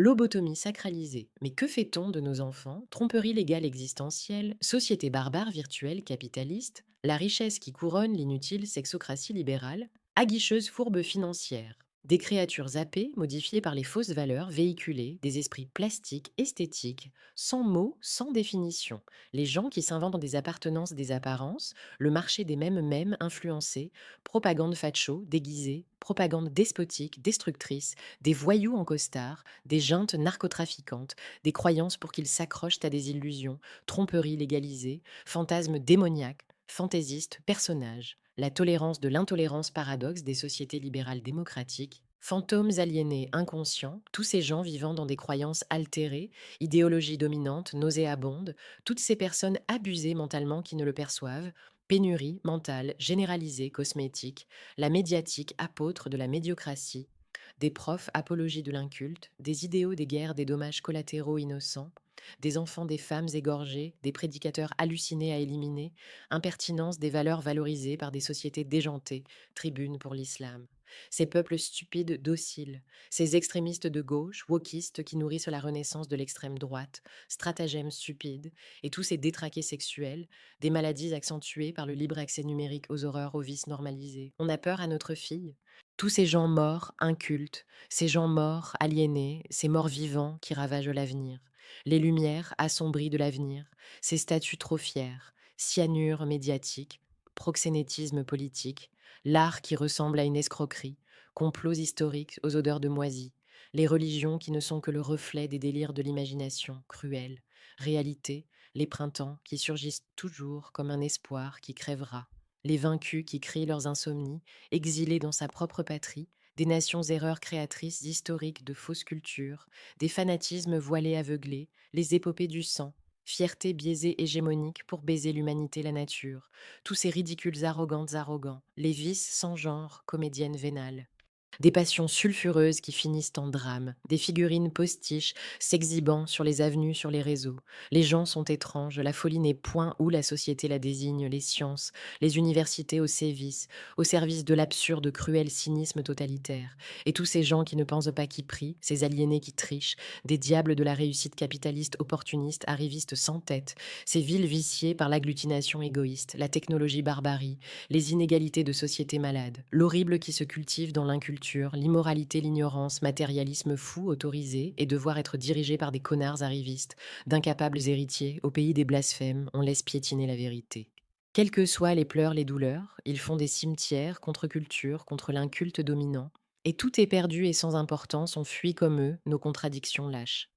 Lobotomie sacralisée. Mais que fait-on de nos enfants? Tromperie légale existentielle, société barbare virtuelle capitaliste, la richesse qui couronne l'inutile sexocratie libérale, aguicheuse fourbe financière. Des créatures zappées, modifiées par les fausses valeurs véhiculées, des esprits plastiques, esthétiques, sans mots, sans définition. Les gens qui s'inventent des appartenances des apparences, le marché des mêmes influencés, propagande facho, déguisée, propagande despotique, destructrice, des voyous en costard, des juntes narcotrafiquantes, des croyances pour qu'ils s'accrochent à des illusions, tromperies légalisées, fantasmes démoniaques, fantaisistes, personnages, la tolérance de l'intolérance paradoxe des sociétés libérales démocratiques, fantômes aliénés inconscients, tous ces gens vivant dans des croyances altérées, idéologies dominantes, nauséabondes, toutes ces personnes abusées mentalement qui ne le perçoivent, pénurie mentale, généralisée, cosmétique, la médiatique apôtre de la médiocratie, des profs apologie de l'inculte, des idéaux des guerres des dommages collatéraux innocents, des enfants des femmes égorgées, des prédicateurs hallucinés à éliminer, impertinence des valeurs valorisées par des sociétés déjantées, tribunes pour l'islam. Ces peuples stupides, dociles, ces extrémistes de gauche, wokistes qui nourrissent la renaissance de l'extrême droite, stratagèmes stupides, et tous ces détraqués sexuels, des maladies accentuées par le libre accès numérique aux horreurs, aux vices normalisés. On a peur à notre fille? Tous ces gens morts, incultes, ces gens morts, aliénés, ces morts vivants qui ravagent l'avenir, les lumières assombries de l'avenir, ces statues trop fières, cyanure médiatique, proxénétisme politique, l'art qui ressemble à une escroquerie, complots historiques aux odeurs de moisie, les religions qui ne sont que le reflet des délires de l'imagination cruelle, réalité, les printemps qui surgissent toujours comme un espoir qui crèvera, les vaincus qui crient leurs insomnies, exilés dans sa propre patrie, des nations erreurs créatrices historiques de fausses cultures, des fanatismes voilés aveuglés, les épopées du sang, fierté biaisée hégémonique pour baiser l'humanité la nature, tous ces ridicules arrogants, les vices sans genre, comédiennes vénales. Des passions sulfureuses qui finissent en drame, des figurines postiches s'exhibant sur les avenues, sur les réseaux. Les gens sont étranges, la folie n'est point où la société la désigne, les sciences, les universités au service de l'absurde, cruel cynisme totalitaire. Et tous ces gens qui ne pensent pas qui prient, ces aliénés qui trichent, des diables de la réussite capitaliste opportuniste, arrivistes sans tête, ces villes viciées par l'agglutination égoïste, la technologie barbarie, les inégalités de société malade, l'horrible qui se cultive dans l'inculture, l'immoralité, l'ignorance, matérialisme fou autorisé et devoir être dirigé par des connards arrivistes, d'incapables héritiers, au pays des blasphèmes, on laisse piétiner la vérité. Quelles que soient les pleurs, les douleurs, ils font des cimetières contre culture, contre l'inculte dominant, et tout est perdu et sans importance, on fuit comme eux nos contradictions lâches.